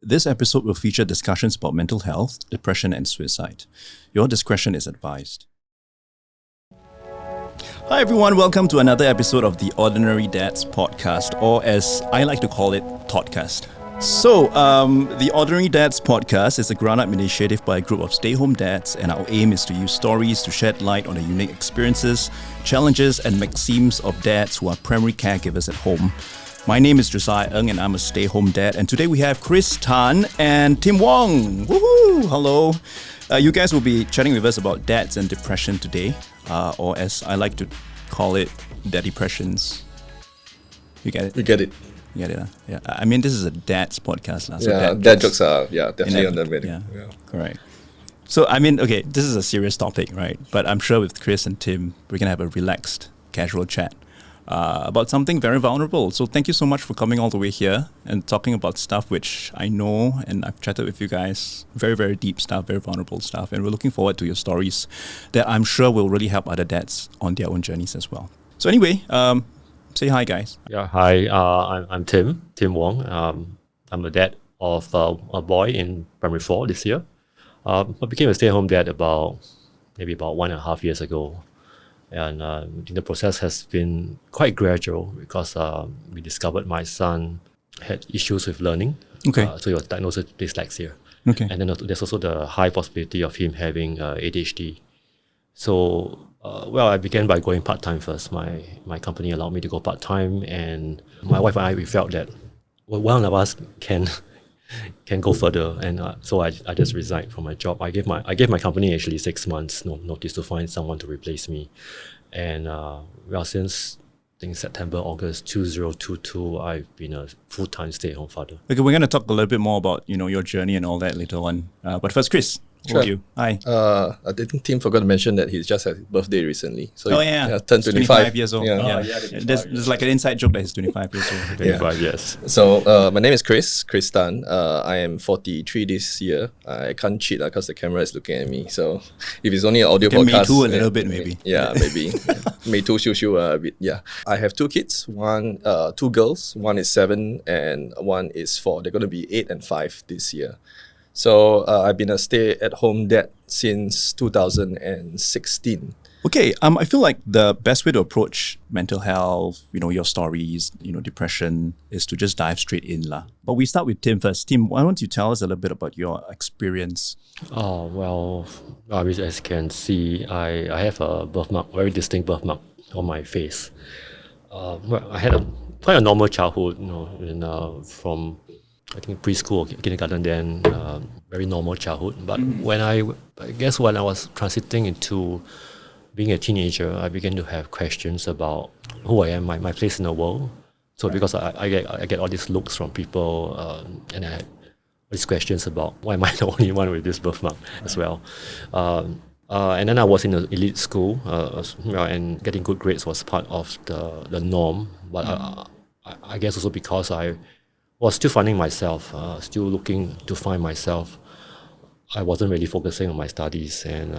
This episode will feature discussions about mental health, depression, and suicide. Your discretion is advised. Hi everyone, welcome to another episode of the Ordinary Dads podcast, or as I like to call it, Todcast. So, the Ordinary Dads podcast is a ground-up initiative by a group of stay-home dads, and our aim is to use stories to shed light on the unique experiences, challenges, and maxims of dads who are primary caregivers at home. My name is Josiah Ng, and I'm a stay-home dad. And today we have Kris Tan and Tim Wong. Woohoo! Hello. You guys will be chatting with us about dads and depression today, or as I like to call it, Daddypressions. You get it? You get it. You get it, huh? Yeah. I mean, this is a dad's podcast. So dad jokes are definitely on the menu. Yeah, correct. So, I mean, okay, this is a serious topic, right? But I'm sure with Kris and Tim, we're going to have a relaxed, casual chat about something very vulnerable. So thank you so much for coming all the way here and talking about stuff which I know and I've chatted with you guys. Very, very deep stuff, very vulnerable stuff. And we're looking forward to your stories that I'm sure will really help other dads on their own journeys as well. So anyway, say hi, guys. Yeah, hi. I'm Tim Wong. I'm a dad of a boy in primary 4 this year. I became a stay-at-home dad maybe about 1.5 years ago. And the process has been quite gradual because we discovered my son had issues with learning. Okay. So he was diagnosed with dyslexia. Okay. And then there's also the high possibility of him having ADHD. So, I began by going part-time first. My company allowed me to go part-time, and my wife and I, we felt that one of us can go further, and so I just resigned from my job. I gave my company actually 6 months notice to find someone to replace me, and since I think September, August 2022, I've been a full-time stay-at-home father. Okay, we're going to talk a little bit more about your journey and all that later on. But first, Kris. Sure. You? Hi. I think Tim forgot to mention that he's just had his birthday recently. So he turned 25 years old. Yeah. There's like an inside joke that he's 25 years old. 25 years. So my name is Kris Tan. I am 43 this year. I can't cheat because the camera is looking at me. So if it's only an audio podcast, me too a little bit maybe. Yeah, maybe. Me too, a bit. Yeah. I have 2 kids. Two girls. One is 7 and one is 4. They're going to be 8 and 5 this year. So I've been a stay-at-home dad since 2016. Okay, I feel like the best way to approach mental health, your stories, depression, is to just dive straight in lah. But we start with Tim first. Tim, why don't you tell us a little bit about your experience? As you can see, I have a birthmark, very distinct birthmark on my face. I had quite a normal childhood, from I think preschool, kindergarten, then very normal childhood. But when I was transiting into being a teenager, I began to have questions about who I am, my place in the world. So because I get all these looks from people, and I had these questions about why am I the only one with this birthmark as well. And then I was in an elite school, and getting good grades was part of the norm. But I guess also because I was still finding myself, still looking to find myself. I wasn't really focusing on my studies, and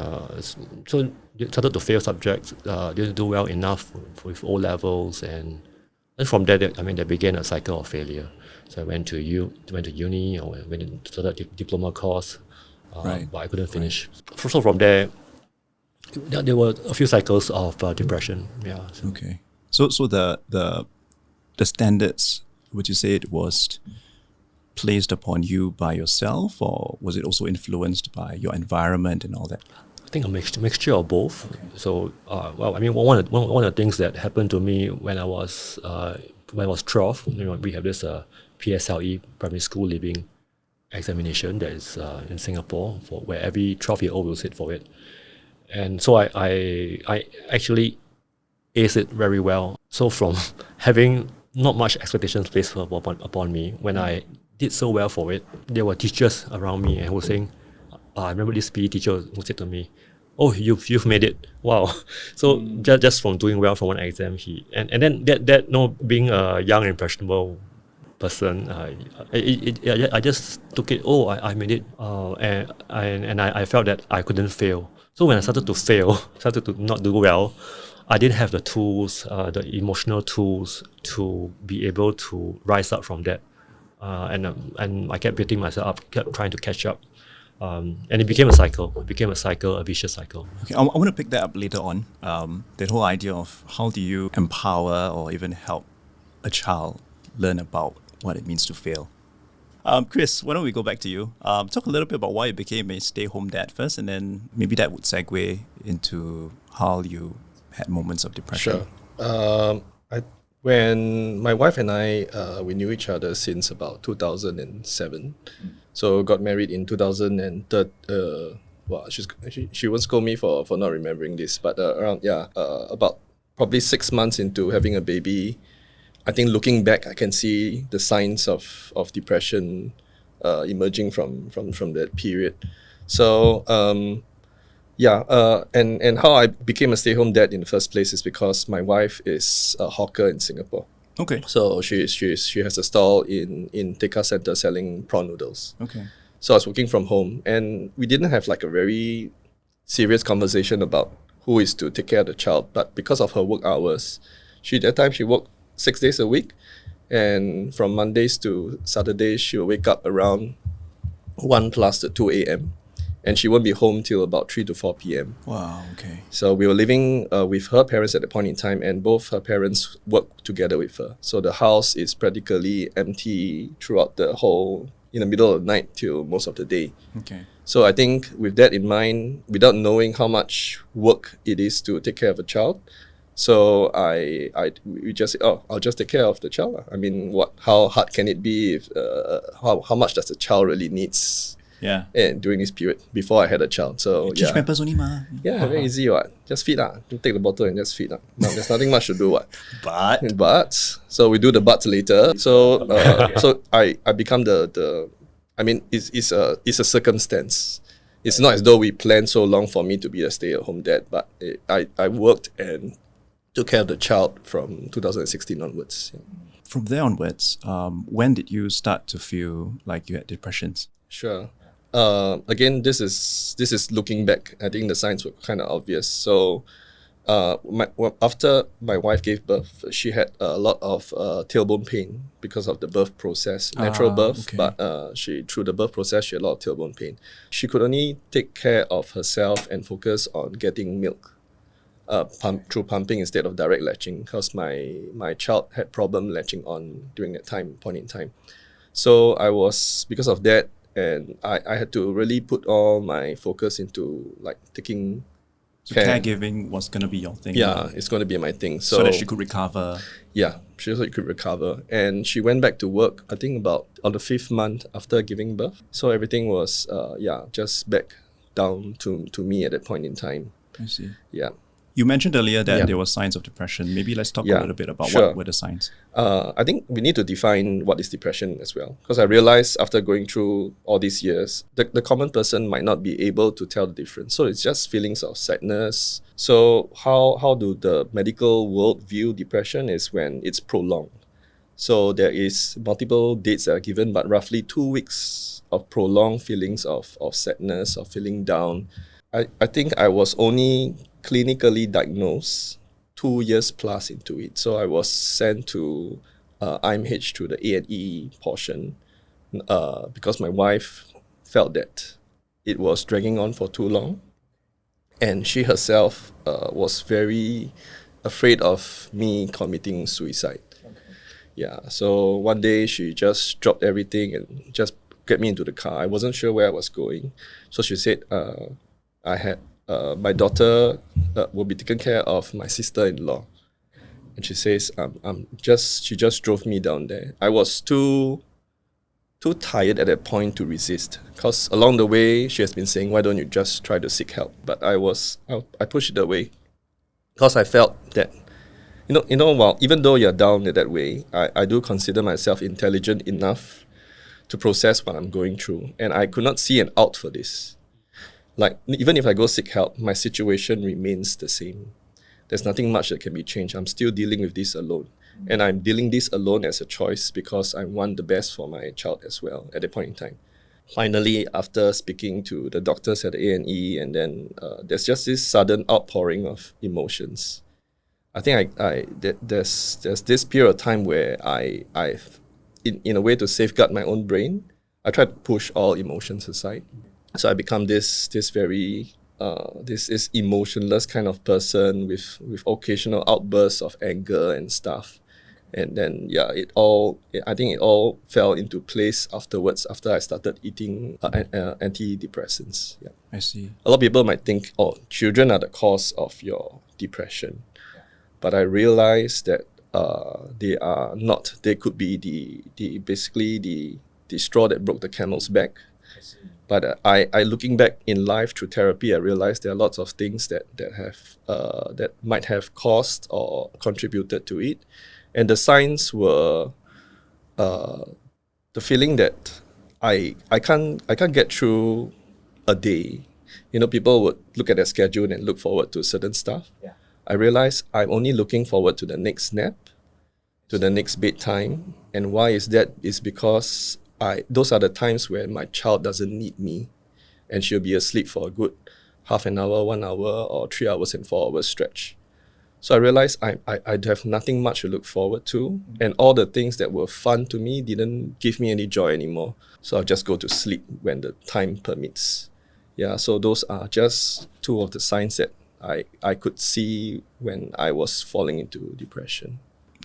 so started to fail subjects, didn't do well enough with O levels, and from there, there began a cycle of failure. So I went to uni, or went to start a diploma course, but I couldn't finish. Right. So from there were a few cycles of depression. Yeah. So. Okay. So the standards, would you say it was placed upon you by yourself, or was it also influenced by your environment and all that? I think a mixture of both. Okay. So, one of the things that happened to me when I was 12, we have this PSLE, primary school living examination that is in Singapore, where every 12-year-old will sit for it. And so I actually aced it very well. So from having not much expectations placed upon me, when I did so well for it, there were teachers around me and who were saying, I remember this PE teacher who said to me, "Oh, you've made it! Wow!" So just from doing well for one exam, and then that being a young impressionable person, I just took it. Oh, I made it, and I felt that I couldn't fail. So when I started to not do well, I didn't have the tools, the emotional tools to be able to rise up from that. and I kept beating myself up, kept trying to catch up. And it became a cycle. It became a vicious cycle. Okay, I want to pick that up later on. That whole idea of how do you empower or even help a child learn about what it means to fail. Kris, why don't we go back to you? Talk a little bit about why you became a stay-home dad first, and then maybe that would segue into how you had moments of depression. Sure. When my wife and I, we knew each other since about 2007. So got married in 2013. Well, she won't scold me for not remembering this, but about probably 6 months into having a baby, I think looking back, I can see the signs of depression emerging from that period. So and how I became a stay-home dad in the first place is because my wife is a hawker in Singapore. Okay. So she has a stall in Tekka Centre selling prawn noodles. Okay. So I was working from home, and we didn't have like a very serious conversation about who is to take care of the child. But because of her work hours, at that time she worked 6 days a week, and from Mondays to Saturdays she will wake up around 1 plus to 2 a.m. and she won't be home till about 3 to 4 p.m. Wow, okay. So we were living with her parents at the point in time, and both her parents work together with her. So the house is practically empty throughout in the middle of the night till most of the day. Okay. So I think with that in mind, without knowing how much work it is to take care of a child, so we just said, I'll just take care of the child. I mean, how hard can it be? If, how much does the child really needs? Yeah. And during this period before I had a child. So Change pampers only, ma. yeah, very easy. What? Just feed lah. You take the bottle and just feed lah. No, there's nothing much to do. What? But so we do the buts later. So so I become the. I mean, it's a circumstance. It's not as though we planned so long for me to be a stay-at-home dad, but I worked and took care of the child from 2016 onwards. Yeah. From there onwards, when did you start to feel like you had depressions? Sure. Again, this is looking back. I think the signs were kind of obvious. So, after my wife gave birth, she had a lot of tailbone pain because of the birth process, natural birth. Okay. But through the birth process, she had a lot of tailbone pain. She could only take care of herself and focus on getting milk, through pumping instead of direct latching, because my child had problem latching on during that point in time. So because of that. And I had to really put all my focus into like taking care. Caregiving was going to be your thing. Yeah, it's going to be my thing. So that she could recover. Yeah, so she could recover. And she went back to work, I think about on the 5th month after giving birth. So everything was, just back down to me at that point in time. I see. Yeah. You mentioned earlier that Yeah. there were signs of depression. Maybe let's talk a Yeah, little bit about sure. what were the signs. I think we need to define what is depression as well. Because I realized after going through all these years, the common person might not be able to tell the difference. So it's just feelings of sadness. So how do the medical world view depression is when it's prolonged. So there is multiple dates that are given, but roughly 2 weeks of prolonged feelings of sadness, of feeling down. I think I was only clinically diagnosed 2 years plus into it. So I was sent to IMH to the A&E portion because my wife felt that it was dragging on for too long. And she herself was very afraid of me committing suicide. Okay. Yeah, so one day she just dropped everything and just get me into the car. I wasn't sure where I was going. So she said, I had my daughter will be taken care of my sister-in-law. And she says, she just drove me down there. I was too tired at that point to resist. Because along the way, she has been saying, why don't you just try to seek help? But I pushed it away. Because I felt that, even though you're down in that way, I do consider myself intelligent enough to process what I'm going through. And I could not see an out for this. Like, even if I go seek help, my situation remains the same. There's nothing much that can be changed. I'm still dealing with this alone. And I'm dealing this alone as a choice because I want the best for my child as well at that point in time. Finally, after speaking to the doctors at the A&E, and then there's just this sudden outpouring of emotions. I think there's this period of time where I in a way to safeguard my own brain, I try to push all emotions aside. So I become this very this emotionless kind of person with occasional outbursts of anger and stuff. And then I think it all fell into place afterwards after I started eating antidepressants. Yeah. I see. A lot of people might think, oh, children are the cause of your depression. But I realized that they are not. They could be the straw that broke the camel's back. But I looking back in life through therapy, I realized there are lots of things that might have caused or contributed to it. And the signs were the feeling that I can't get through a day. People would look at their schedule and look forward to certain stuff. Yeah. I realized I'm only looking forward to the next nap, to the next bedtime. And why is that? Is because those are the times where my child doesn't need me, and she'll be asleep for a good half an hour, 1 hour, or 3 hours and 4 hours stretch. So I realized I'd have nothing much to look forward to, and all the things that were fun to me didn't give me any joy anymore. So I'll just go to sleep when the time permits. Yeah, so those are just two of the signs that I could see when I was falling into depression.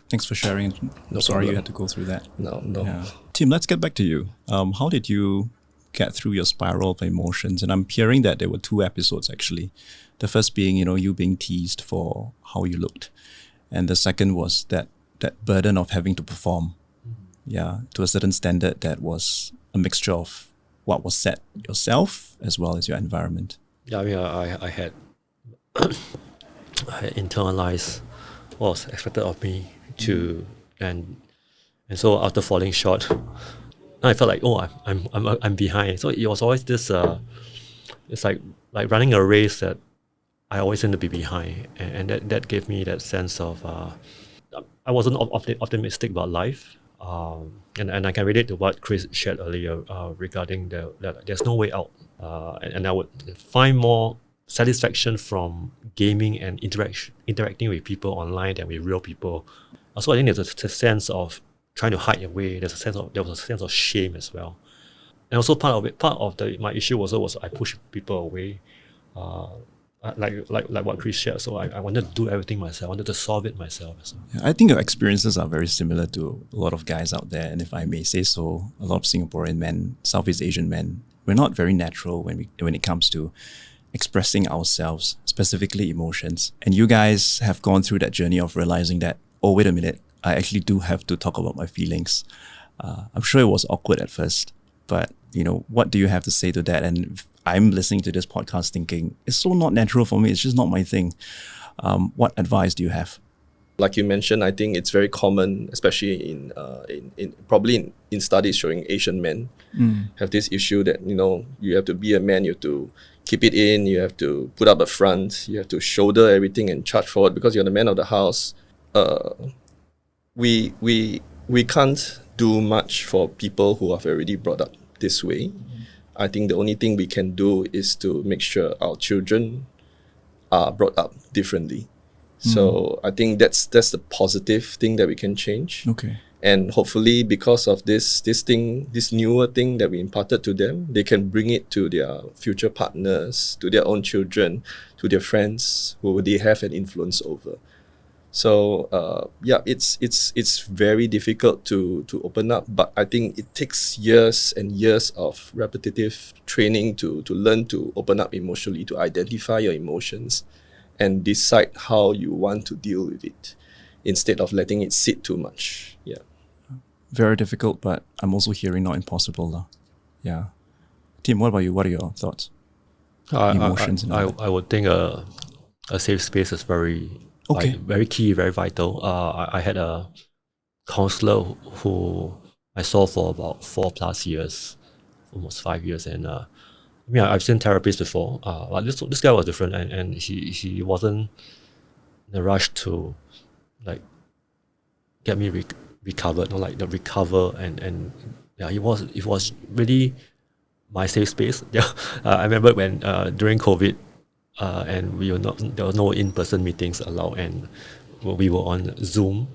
Thanks for sharing. No Sorry problem. you had to go through that. No. Yeah. Tim, let's get back to you. How did you get through your spiral of emotions? And I'm hearing that there were 2 episodes actually. The first being, you being teased for how you looked. And the second was that burden of having to perform. Yeah, to a certain standard that was a mixture of what was set yourself as well as your environment. Yeah, I mean, I had I had internalized what was expected of me to, and so after falling short, I felt like, oh, I'm behind. So it was always this. It's like running a race that I always seem to be behind, and that gave me that sense of I wasn't optimistic about life, and I can relate to what Kris shared earlier regarding that there's no way out, and I would find more satisfaction from gaming and interacting with people online than with real people. So I think there's a sense of trying to hide away. There was a sense of shame as well, and also part of my issue was I push people away. Like what Kris shared. So I wanted to do everything myself. I wanted to solve it myself. So. Yeah, I think your experiences are very similar to a lot of guys out there. And if I may say so, a lot of Singaporean men, Southeast Asian men, we're not very natural when it comes to expressing ourselves, specifically emotions. And you guys have gone through that journey of realizing that, oh, wait a minute, I actually do have to talk about my feelings. I'm sure it was awkward at first, but what do you have to say to that? And I'm listening to this podcast thinking, it's so not natural for me. It's just not my thing. What advice do you have? Like you mentioned, I think it's very common, especially in probably in studies showing Asian men have this issue that, you have to be a man, you have to keep it in, you have to put up a front, you have to shoulder everything and charge forward because you're the man of the house. We can't do much for people who are already brought up this way. I think the only thing we can do is to make sure our children are brought up differently. So I think that's the positive thing that we can change. Okay. And hopefully because of this newer thing that we imparted to them, they can bring it to their future partners, to their own children, to their friends who they have an influence over. So it's very difficult to open up, but I think it takes years and years of repetitive training to learn to open up emotionally, to identify your emotions and decide how you want to deal with it instead of letting it sit too much. Yeah. Very difficult, but I'm also hearing not impossible. Though. Yeah. Tim, what about you? What are your thoughts? Emotions and all that. I would think a safe space is very very key, very vital. I had a counselor who I saw for about 4+ years, almost 5 years, and I've seen therapists before. But this guy was different, and he wasn't in a rush to get me recovered, the recover, and it was really my safe space. Yeah, I remember when during COVID. And there was no in-person meetings allowed, and we were on Zoom.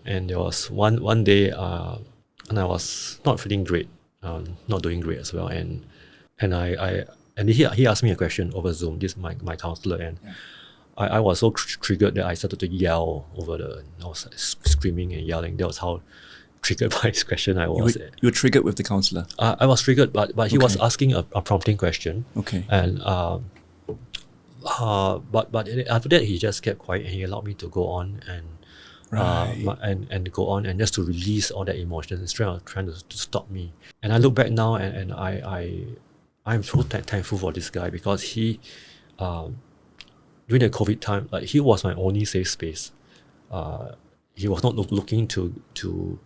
And there was one day, I was not feeling great, not doing great as well, and he asked me a question over Zoom. This is my counselor, and I was so triggered that I started to yell over I was screaming and yelling. That was how triggered by his question I was. You were triggered with the counselor? I was triggered, but he was asking a prompting question. Okay. And but after that he just kept quiet and he allowed me to go on and and go on and just to release all that emotion. He's trying to stop me. And I look back now and I'm so thankful for this guy, because he during the COVID time, like, he was my only safe space. He was not looking to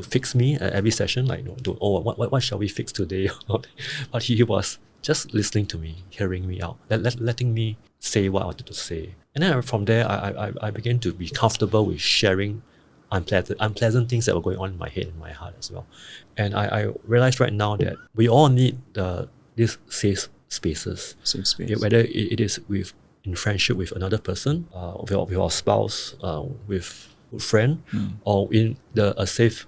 fix me at every session, like, what shall we fix today? But he was just listening to me, hearing me out, letting me say what I wanted to say. And then from there, I began to be comfortable with sharing unpleasant things that were going on in my head and my heart as well. And I realized right now that we all need these safe spaces. Safe space. Whether it is in friendship with another person, with our spouse, with a friend, or in a safe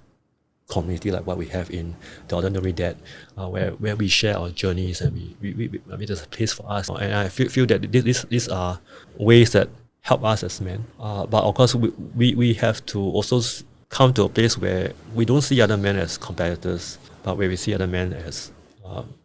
community like what we have in the Ordinary Dad, where we share our journeys, and we I mean, there's a place for us. And I feel that these are ways that help us as men. But of course, we have to also come to a place where we don't see other men as competitors, but where we see other men as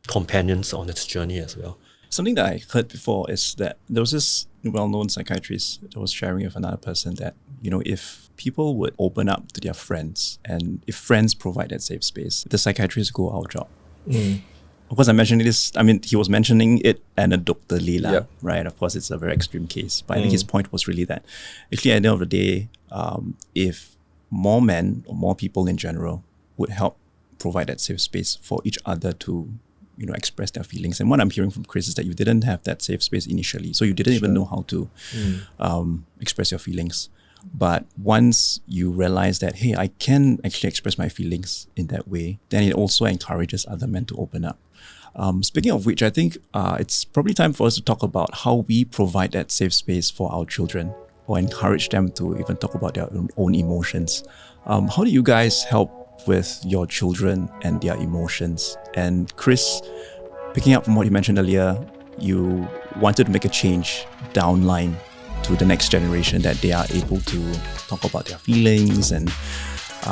companions on this journey as well. Something that I heard before is that there was this well-known psychiatrist that was sharing with another person that, if people would open up to their friends, and if friends provide that safe space, the psychiatrist go out of job. Of course, I'm mentioning this, he was mentioning it anecdotally, right? Of course, it's a very extreme case, but I think his point was really that actually at the end of the day, if more men or more people in general would help provide that safe space for each other to express their feelings. And what I'm hearing from Kris is that you didn't have that safe space initially. So you didn't even know how to express your feelings. But once you realize that, hey, I can actually express my feelings in that way, then it also encourages other men to open up. Speaking of which, I think it's probably time for us to talk about how we provide that safe space for our children, or encourage them to even talk about their own emotions. How do you guys help with your children and their emotions? And Kris, picking up from what you mentioned earlier, you wanted to make a change downline to the next generation, that they are able to talk about their feelings and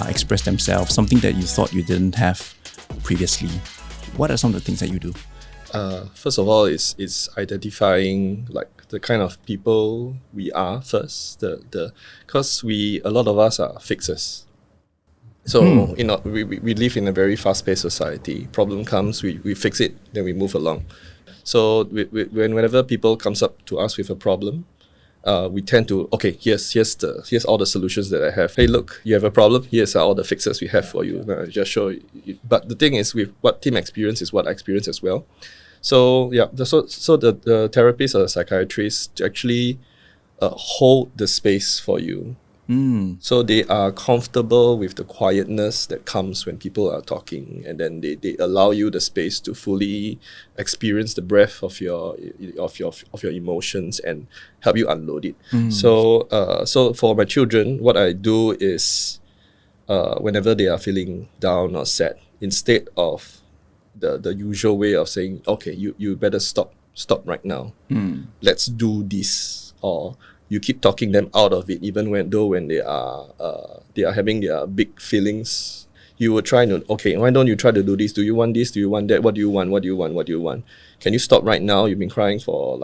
express themselves, something that you thought you didn't have previously. What are some of the things that you do? First of all, it's identifying like the kind of people we are first. Because a lot of us are fixers. So we live in a very fast-paced society. Problem comes, we fix it, then we move along. So whenever people comes up to us with a problem, we tend to, here's all the solutions that I have. Hey, look, you have a problem. Here's all the fixes we have for you. Just show you. But the thing is, with what Tim experienced is what I experienced as well. So the therapist or the psychiatrist actually hold the space for you. So they are comfortable with the quietness that comes when people are talking, and then they allow you the space to fully experience the breadth of your emotions and help you unload it. So for my children, what I do is whenever they are feeling down or sad, instead of the usual way of saying, okay, you better stop right now, let's do this, or you keep talking them out of it, even when they are having their big feelings. You will try to, why don't you try to do this? Do you want this? Do you want that? What do you want? What do you want? What do you want? Can you stop right now? You've been crying for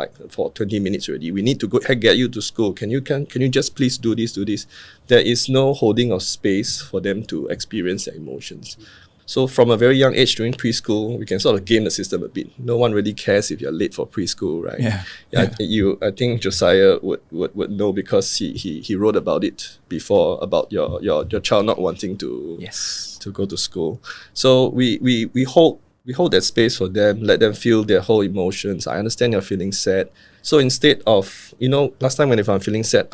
20 minutes already. We need to get you to school. Can you just please do this? There is no holding of space for them to experience their emotions. So from a very young age during preschool, we can sort of game the system a bit. No one really cares if you're late for preschool, right? I think Josiah would know, because he wrote about it before, about your child not wanting to go to school. So we hold that space for them, let them feel their whole emotions. I understand you're feeling sad. So instead of, last time if I'm feeling sad,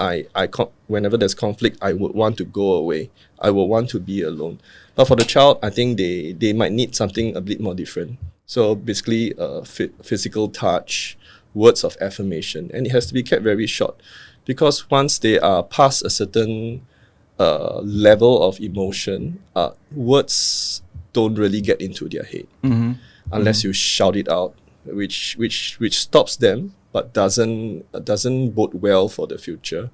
whenever there's conflict, I would want to go away. I would want to be alone. But for the child, I think they might need something a bit more different. So basically, physical touch, words of affirmation, and it has to be kept very short, because once they are past a certain level of emotion, words don't really get into their head unless you shout it out, which stops them, but doesn't bode well for the future.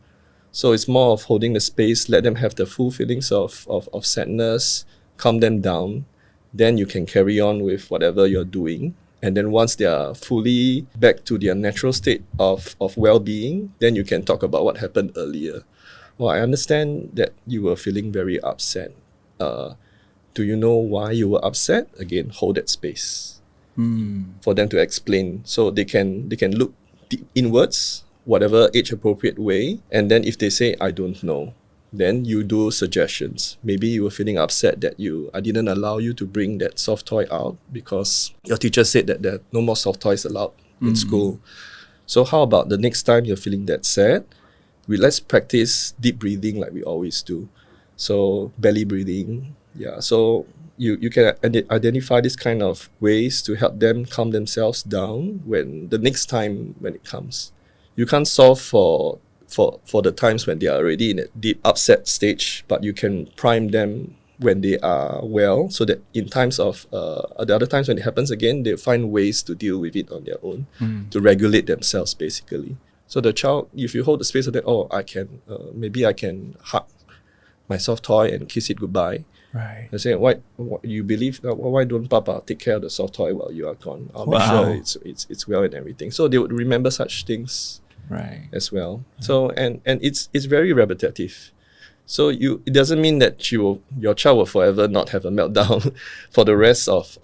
So it's more of holding the space, let them have the full feelings of sadness, calm them down. Then you can carry on with whatever you're doing. And then once they are fully back to their natural state of well-being, then you can talk about what happened earlier. Well, I understand that you were feeling very upset. Do you know why you were upset? Again, hold that space for them to explain, so they can look inwards, whatever age-appropriate way. And then if they say, I don't know, then you do suggestions. Maybe you were feeling upset that I didn't allow you to bring that soft toy out because your teacher said that there are no more soft toys allowed in school. So how about the next time you're feeling that sad, let's practice deep breathing like we always do. So belly breathing. Yeah. So you can identify this kind of ways to help them calm themselves down when the next time when it comes. You can't solve for the times when they are already in a deep upset stage, but you can prime them when they are well, so that in times of the other times when it happens again, they find ways to deal with it on their own, to regulate themselves basically. So the child, if you hold the space of that, maybe I can hug my soft toy and kiss it goodbye. Right. I say, why you believe? Why don't Papa take care of the soft toy while you are gone? I'll make sure it's well and everything. So they would remember such things, right, as well. So and it's very repetitive. So it doesn't mean that your child will forever not have a meltdown for the rest of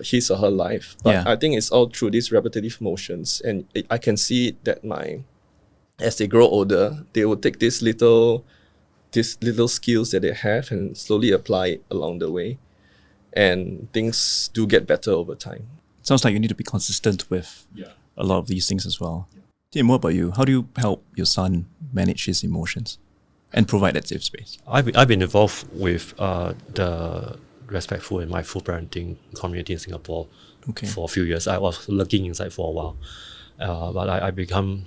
his or her life. But I think it's all through these repetitive motions, and I can see it that as they grow older, they will take these little skills that they have and slowly apply it along the way, and things do get better over time. Sounds like you need to be consistent with a lot of these things as well. Tim, what about you? How do you help your son manage his emotions and provide that safe space? I've been involved with the respectful and mindful parenting community in Singapore for a few years. I was looking inside for a while, but I become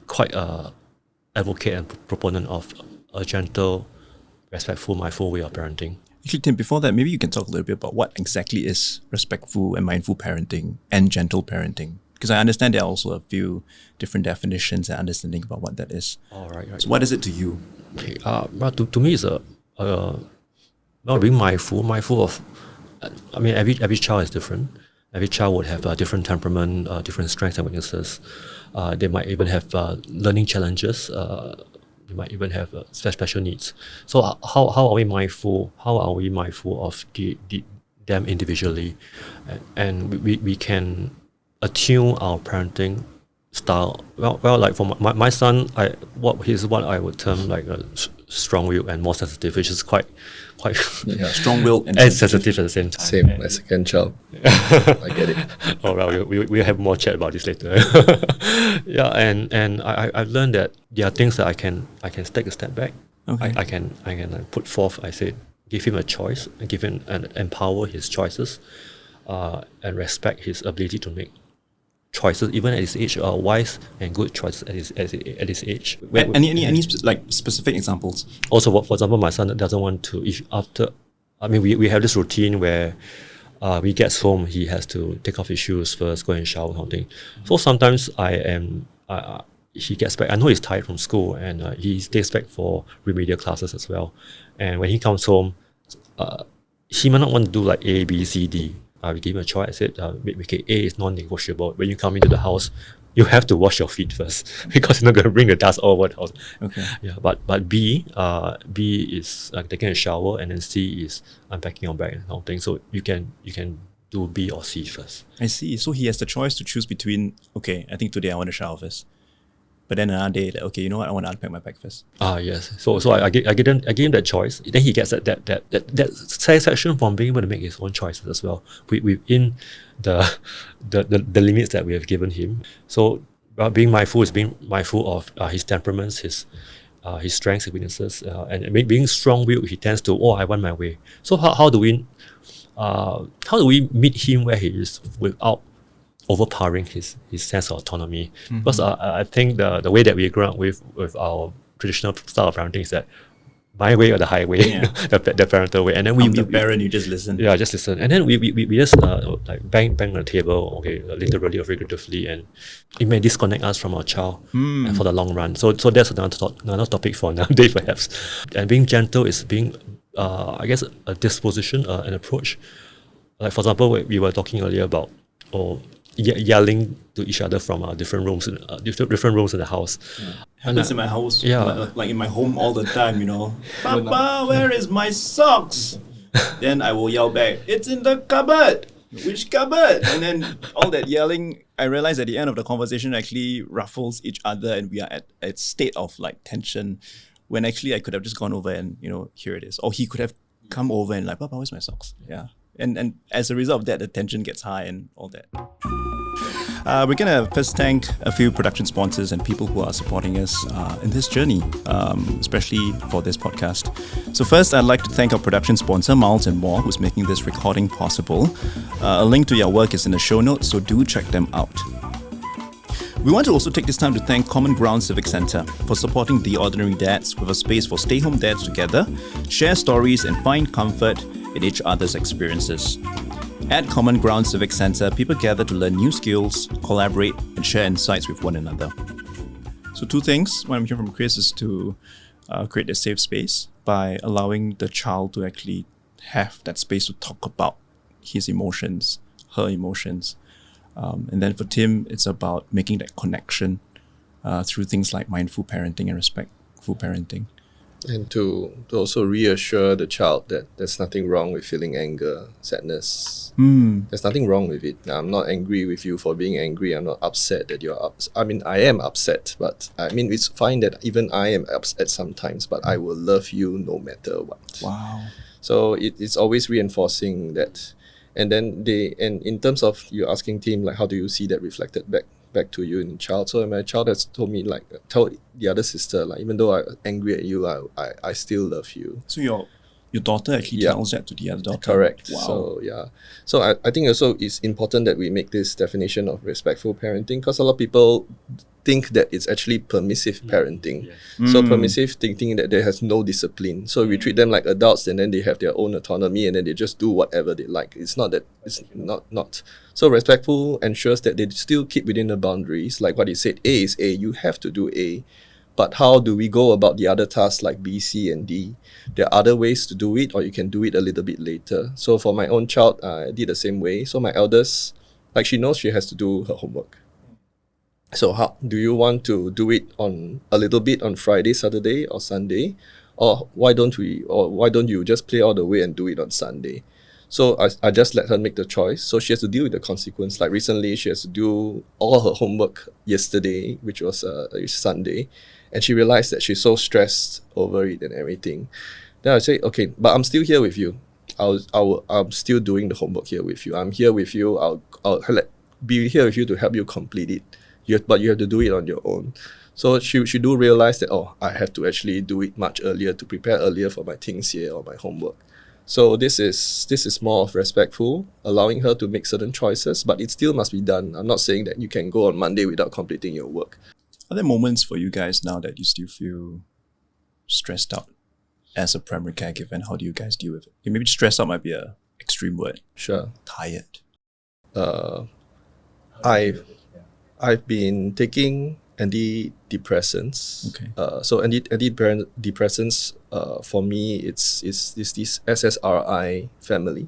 quite a advocate and proponent of a gentle, respectful, mindful way of parenting. Actually, Tim, before that, maybe you can talk a little bit about what exactly is respectful and mindful parenting and gentle parenting. Because I understand there are also a few different definitions and understanding about what that is. Oh, right. So what is it to you? Okay. Well, to me, it's being mindful of. I mean, every child is different. Every child would have a different temperament, different strengths and weaknesses. They might even have learning challenges. They might even have special needs. So how are we mindful? How are we mindful of them individually, and we can attune our parenting style. Well, like for my son, he's what I would term like a strong-willed and more sensitive, which is quite strong-willed and sensitive at the same time. Same, my second child. I get it. Oh well, we'll have more chat about this later. Yeah, and I've learned that there are things that I can take a step back. Okay. I can put forth. I said, give him a choice, and give him and empower his choices, and respect his ability to make choices, even at his age, wise and good choices at his age. Any specific examples? Also, for example, my son doesn't want to. We have this routine where he gets home, he has to take off his shoes first, go and shower, something. So sometimes he gets back. I know he's tired from school, and he stays back for remedial classes as well. And when he comes home, he might not want to do like A, B, C, D. We give him a choice. I said, A is non-negotiable. When you come into the house, you have to wash your feet first because you're not going to bring the dust all over the house. Okay. Yeah, but B is taking a shower, and then C is unpacking your bag and something. So you can do B or C first. I see. So he has the choice to choose between, okay, I think today I want to shower first. But then another day, like, okay, you know what? I want to unpack my bag first. Yes. So I give him that choice. Then he gets that satisfaction from being able to make his own choices as well within the limits that we have given him. So being mindful is being mindful of his temperaments, his strengths, his weaknesses, and being strong-willed. He tends to, I want my way. So how do we meet him where he is without overpowering his sense of autonomy? Because I think the way that we grew up with our traditional style of parenting is that my way or the highway, Yeah. the parental way. And then I'm the parent, you just listen. yeah, just listen. And then we just like bang on the table, okay, literally or figuratively, and it may disconnect us from our child for the long run. So that's another topic for another day perhaps. And being gentle is being, I guess, a disposition, an approach. Like for example, we were talking earlier about yelling to each other from different rooms, different rooms in the house. Happens in my house, Yeah. like in my home all the time, you know. Papa, where is my socks? Then I will yell back, it's in the cupboard. Which cupboard? And then all that yelling, I realize at the end of the conversation actually ruffles each other, and we are at a state of like tension, when actually I could have just gone over and, you know, here it is. Or he could have come over and like, Papa, where's my socks? Yeah. And as a result of that, the tension gets high and all that. We're going to first thank a few production sponsors and people who are supporting us in this journey, especially for this podcast. So first, I'd like to thank our production sponsor, Miles & More, who's making this recording possible. A link to their work is in the show notes, so do check them out. We want to also take this time to thank Common Ground Civic Centre for supporting The Ordinary Dads with a space for stay-home dads together, share stories and find comfort in each other's experiences. At Common Ground Civic Centre, people gather to learn new skills, collaborate, and share insights with one another. So 2 things. What I'm hearing from Kris is to create a safe space by allowing the child to actually have that space to talk about his emotions, her emotions. And then for Tim, it's about making that connection through things like mindful parenting and respectful parenting. And to also reassure the child that there's nothing wrong with feeling anger, sadness. There's nothing wrong with it. I'm not angry with you for being angry. I'm not upset that you're upset. I mean, I am upset, but I mean, it's fine that even I am upset sometimes, but I will love you no matter what. Wow. So it's always reinforcing that. And then and in terms of you asking Tim, like, how do you see that reflected back to you in child? So my child has told me, like, tell the other sister, like, even though I'm angry at you, I still love you. So your daughter actually tells that to the other daughter? Correct. Wow. So yeah. So I think also it's important that we make this definition of respectful parenting, because a lot of people think that it's actually permissive parenting. So permissive thinking that there has no discipline. So we treat them like adults, and then they have their own autonomy, and then they just do whatever they like. It's not that. It's not. So respectful ensures that they still keep within the boundaries. Like what you said, A is A. You have to do A. But how do we go about the other tasks like B, C, and D? There are other ways to do it, or you can do it a little bit later. So for my own child, I did the same way. So my eldest, like, she knows she has to do her homework. So how do you want to do it on a little bit on Friday, Saturday, or Sunday? Or why don't you just play all the way and do it on Sunday? So I just let her make the choice. So she has to deal with the consequence. Like recently, she has to do all her homework yesterday, which was Sunday. And she realized that she's so stressed over it and everything. Then I say, okay, but I'm still here with you. I'm still doing the homework here with you. I'm here with you. I'll be here with you to help you complete it. But you have to do it on your own. So she do realize that, I have to actually do it much earlier, to prepare earlier for my things here or my homework. So this is more of respectful, allowing her to make certain choices, but it still must be done. I'm not saying that you can go on Monday without completing your work. Are there moments for you guys now that you still feel stressed out as a primary caregiver, and how do you guys deal with it? Okay, maybe stressed out might be an extreme word. Sure. Tired. I've been taking antidepressants. Okay. So antidepressants, for me, it's this SSRI family.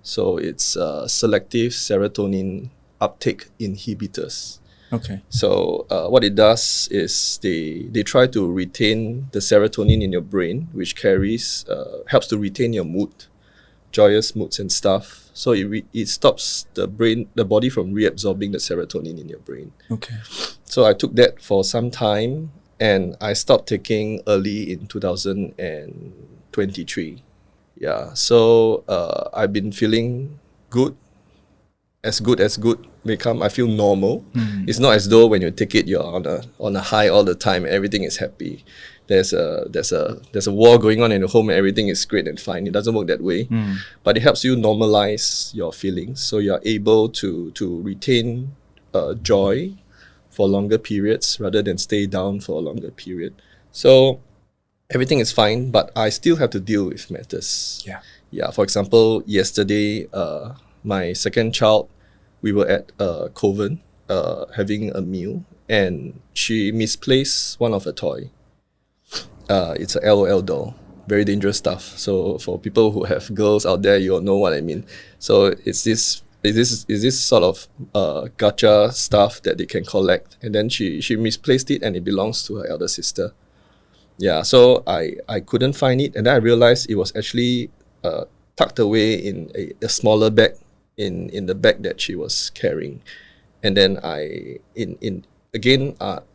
So it's selective serotonin uptake inhibitors. Okay. So what it does is they try to retain the serotonin in your brain, which helps to retain your mood, joyous moods and stuff. So it stops the body from reabsorbing the serotonin in your brain. Okay. So I took that for some time, and I stopped taking early in 2023. Yeah. So I've been feeling good as good become. I feel normal. It's not as though when you take it you're on a high all the time. Everything is happy. There's a war going on in the home and everything is great and fine. It doesn't work that way. But it helps you normalize your feelings, so you're able to retain joy for longer periods rather than stay down for a longer period. So everything is fine, but I still have to deal with matters. Yeah. Yeah. For example, yesterday, my second child, we were at Coven having a meal, and she misplaced one of her toy. It's a LOL doll. Very dangerous stuff. So for people who have girls out there, you'll know what I mean. So it's this sort of gacha stuff that they can collect, and then she misplaced it, and it belongs to her elder sister. Yeah, so I couldn't find it, and then I realized it was actually tucked away in a smaller bag in the bag that she was carrying. And then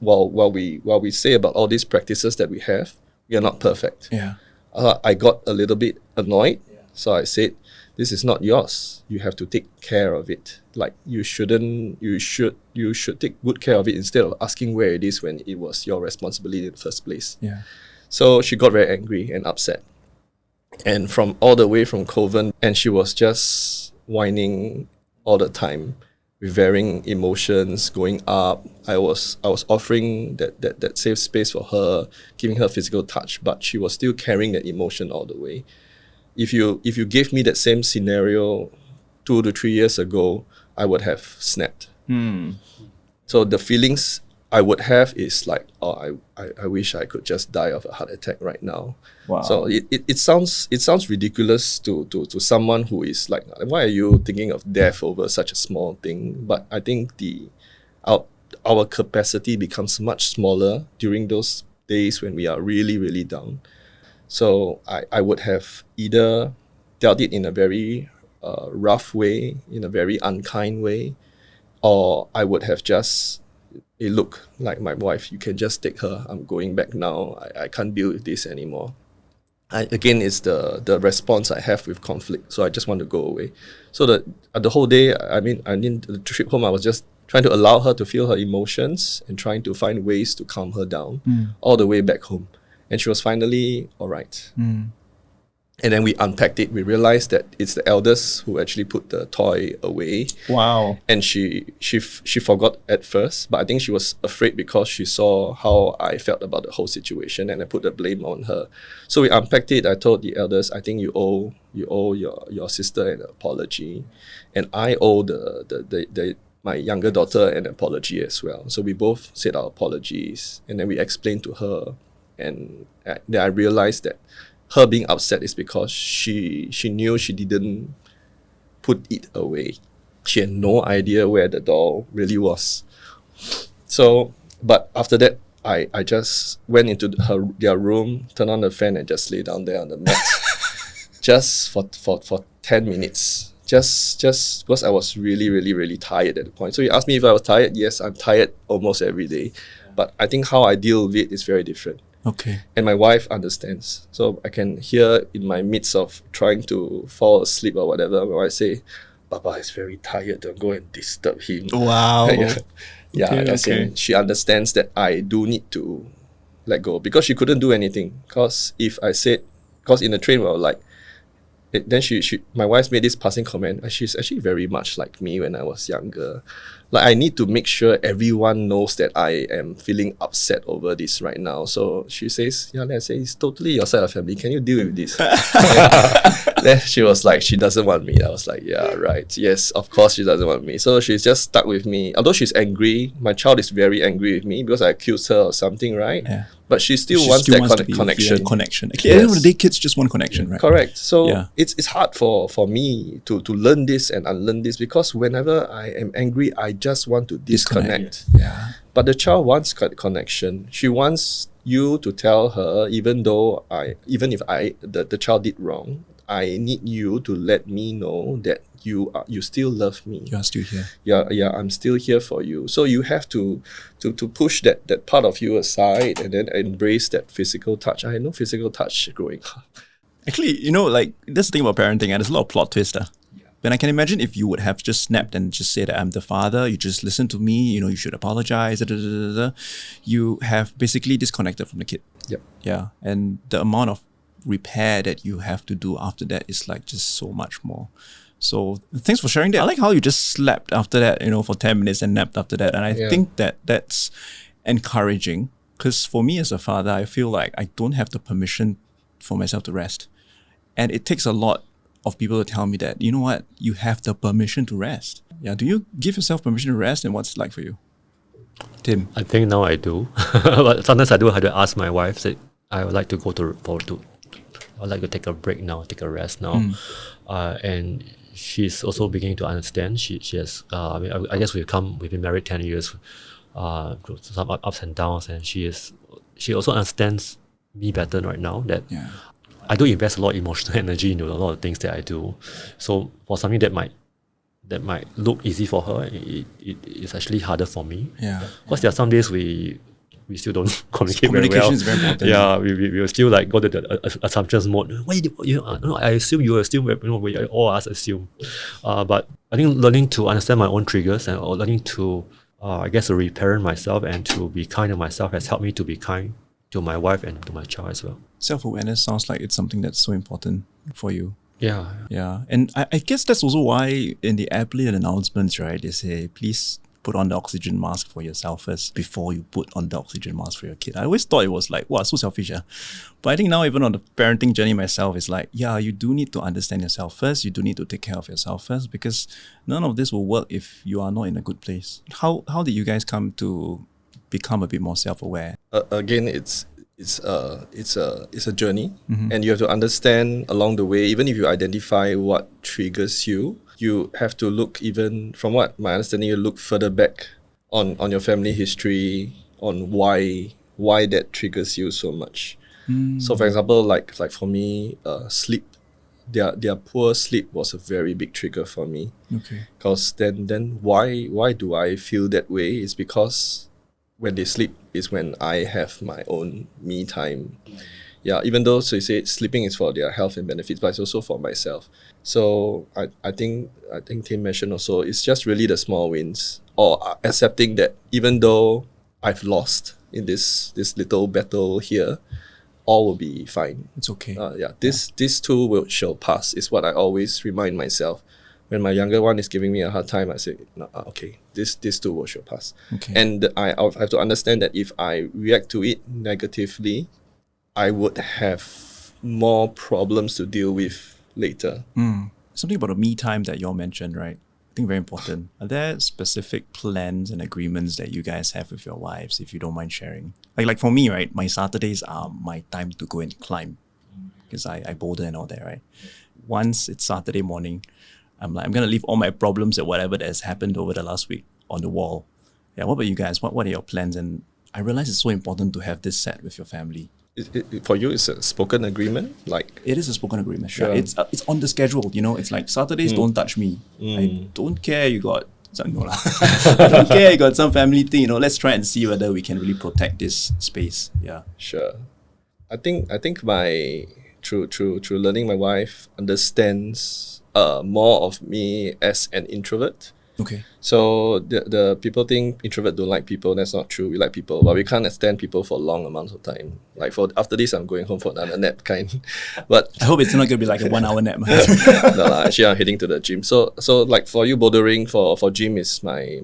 while we say about all these practices that we have, we are not perfect. Yeah. I got a little bit annoyed, so I said, "This is not yours. You have to take care of it. Like you should take good care of it instead of asking where it is when it was your responsibility in the first place." Yeah. So she got very angry and upset, and from all the way from Coven, and she was just whining all the time, with varying emotions going up. I was offering that safe space for her, giving her physical touch, but she was still carrying that emotion all the way. If you gave me that same scenario 2 to 3 years ago, I would have snapped. So the feelings I would have is like, oh, I wish I could just die of a heart attack right now. Wow. So it sounds ridiculous to someone who is like, why are you thinking of death over such a small thing? But I think our capacity becomes much smaller during those days when we are really, really down. So I would have either dealt it in a very rough way, in a very unkind way, or I would have just, hey, look, like my wife, you can just take her. I'm going back now. I can't deal with this anymore. Again, it's the response I have with conflict. So I just want to go away. So the whole day, the trip home, I was just trying to allow her to feel her emotions and trying to find ways to calm her down all the way back home. And she was finally all right. And then we unpacked it. We realized that it's the eldest who actually put the toy away. Wow. And she forgot at first, but I think she was afraid because she saw how I felt about the whole situation, and I put the blame on her. So we unpacked it. I told the eldest, I think you owe your sister an apology, and I owe my younger daughter an apology as well. So we both said our apologies, and then we explained to her, and then I realized that her being upset is because she knew she didn't put it away. She had no idea where the doll really was. So, but after that, I just went into their room, turned on the fan, and just lay down there on the mat, just for 10 minutes. Just because I was really, really, really tired at the point. So you asked me if I was tired. Yes, I'm tired almost every day. But I think how I deal with it is very different. Okay. And my wife understands. So I can hear in my midst of trying to fall asleep or whatever, my wife say, "Papa is very tired, don't go and disturb him." Wow. Yeah, Okay. she understands that I do need to let go, because she couldn't do anything. Because in the train we were like, then my wife made this passing comment. She's actually very much like me when I was younger. Like, I need to make sure everyone knows that I am feeling upset over this right now. So she says, let's say, it's totally your side of family. Can you deal with this? Then she was like, she doesn't want me. I was like, yeah, right. Yes, of course she doesn't want me. So she's just stuck with me. Although she's angry, my child is very angry with me because I accused her of something, right? Yeah. But she still wants that connection. Connection. Actually, at the end of the day, kids just want connection, right? Correct. So Yeah. it's hard for me to learn this and unlearn this, because whenever I am angry, I just want to disconnect. Yeah. But the child wants connection. She wants you to tell her, even if the child did wrong, I need you to let me know that you still love me. You are still here. Yeah, I'm still here for you. So you have to push that part of you aside and then embrace that physical touch. I had no physical touch growing up. Actually, like, that's the thing about parenting, and there's a lot of plot twist. But I can imagine if you would have just snapped and just said that I'm the father, you just listen to me, you should apologize, you have basically disconnected from the kid. Yep. Yeah. And the amount of repair that you have to do after that is like just so much more. So thanks for sharing that. I like how you just slept after that, for 10 minutes and napped after that. And I think that that's encouraging Because for me as a father, I feel like I don't have the permission for myself to rest. And it takes a lot of people to tell me that, you know what, you have the permission to rest. Yeah, do you give yourself permission to rest, and what's it like for you? Tim? I think now I do, but sometimes I do have to ask my wife. Say, I would like to go I would like to take a break now, take a rest now, and she's also beginning to understand. She has. I guess we've been married 10 years, through some ups and downs, and she also understands me better right now. That I do invest a lot of emotional energy into a lot of things that I do. So for something that might look easy for her, it's actually harder for me. Yeah. Because there are some days we still don't communicate very well. Communication is very important. Yeah, we will still like go to the assumptions mode. Why I assume you assume, we all us assume. But I think learning to understand my own triggers and learning to, I guess, to reparent myself and to be kind to myself has helped me to be kind to my wife and to my child as well. Self-awareness sounds like it's something that's so important for you. Yeah. Yeah. And I guess that's also why in the airplane announcements, right, they say, please put on the oxygen mask for yourself first before you put on the oxygen mask for your kid. I always thought it was like, wow, so selfish. But I think now, even on the parenting journey myself, it's like, yeah, you do need to understand yourself first. You do need to take care of yourself first, because none of this will work if you are not in a good place. How did you guys come to become a bit more self-aware? Again, it's a journey, and you have to understand along the way. Even if you identify what triggers you, you have to look, even from what my understanding, you look further back on your family history, on why that triggers you so much. So, for example, like for me, sleep. Their poor sleep was a very big trigger for me. Okay. Because then why do I feel that way? Is because when they sleep is when I have my own me time. Yeah, even though, so you say sleeping is for their health and benefits, but it's also for myself. So I think Tim mentioned also, it's just really the small wins, or accepting that even though I've lost in this little battle here, all will be fine. It's okay. This too shall pass, is what I always remind myself. When my younger one is giving me a hard time, I say, no, okay, this too shall pass. Okay. And I have to understand that if I react to it negatively, I would have more problems to deal with later. Something about the me time that you all mentioned, right? I think very important. Are there specific plans and agreements that you guys have with your wives, if you don't mind sharing? Like for me, right, my Saturdays are my time to go and climb, because I boulder and all that, right? Once it's Saturday morning, I'm going to leave all my problems and whatever that has happened over the last week on the wall. Yeah, what about you guys? What are your plans? And I realize it's so important to have this set with your family. For you, it's a spoken agreement? Like, it is a spoken agreement. Sure. Yeah. It's on the schedule, It's like Saturdays, don't touch me. I don't care you got... No lah. I don't care you got some family thing, Let's try and see whether we can really protect this space. Yeah. Sure. I think my through learning, my wife understands more of me as an introvert. Okay. So the people think introvert don't like people. That's not true. We like people, but we can't stand people for long amounts of time. Like after this, I'm going home for another nap kind. But I hope it's not gonna be like a 1 hour nap. No, actually, I'm heading to the gym. So like for you, bouldering for gym is my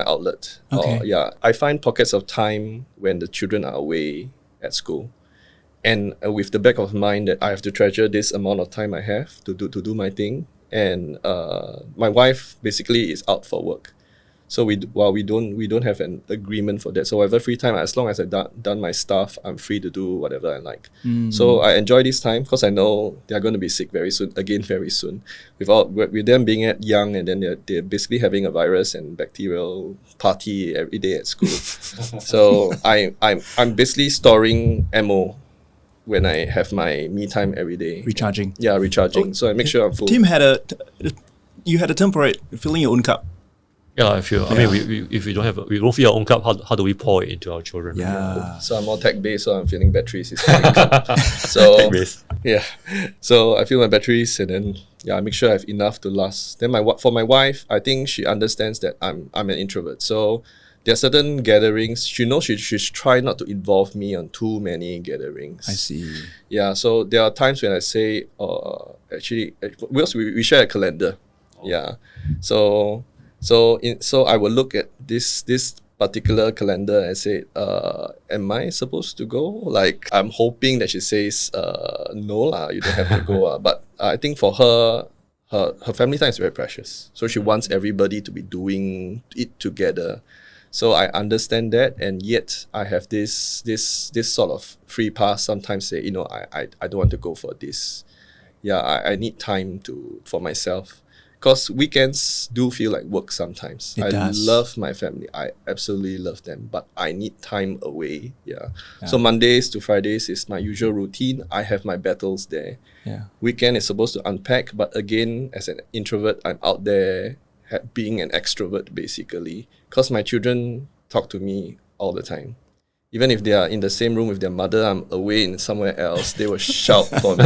outlet. Okay. I find pockets of time when the children are away at school, and with the back of mind that I have to treasure this amount of time I have to do my thing. And my wife basically is out for work, so we don't have an agreement for that. So whatever free time, as long as I've done my stuff, I'm free to do whatever I like. So I enjoy this time because I know they're going to be sick very soon. With them being young, and then they're basically having a virus and bacterial party every day at school. So I'm basically storing ammo when I have my me time every day. Recharging. Yeah, recharging. So I make sure I'm full. Tim you had a term for it, filling your own cup. Yeah, I feel. I mean, if we don't fill our own cup, how do we pour it into our children? Yeah. So I'm more tech-based, so I'm filling batteries. So Tech-based. Yeah. So I fill my batteries, and then I make sure I have enough to last. Then for my wife, I think she understands that I'm an introvert. So there are certain gatherings. She knows she should try not to involve me on too many gatherings. I see. Yeah, so there are times when I say, we share a calendar. Yeah. So I will look at this particular calendar. I said, am I supposed to go? Like, I'm hoping that she says, no lah, you don't have to go. But I think for her, her family time is very precious. So she wants everybody to be doing it together. So I understand that, and yet I have this sort of free pass. Sometimes say, I don't want to go for this. Yeah, I need time for myself. Because weekends do feel like work sometimes. It does. Love my family. I absolutely love them. But I need time away. Yeah. So Mondays to Fridays is my usual routine. I have my battles there. Yeah. Weekend is supposed to unpack. But again, as an introvert, I'm out there being an extrovert basically. Because my children talk to me all the time. Even if they are in the same room with their mother, I'm away in somewhere else, they will shout for me.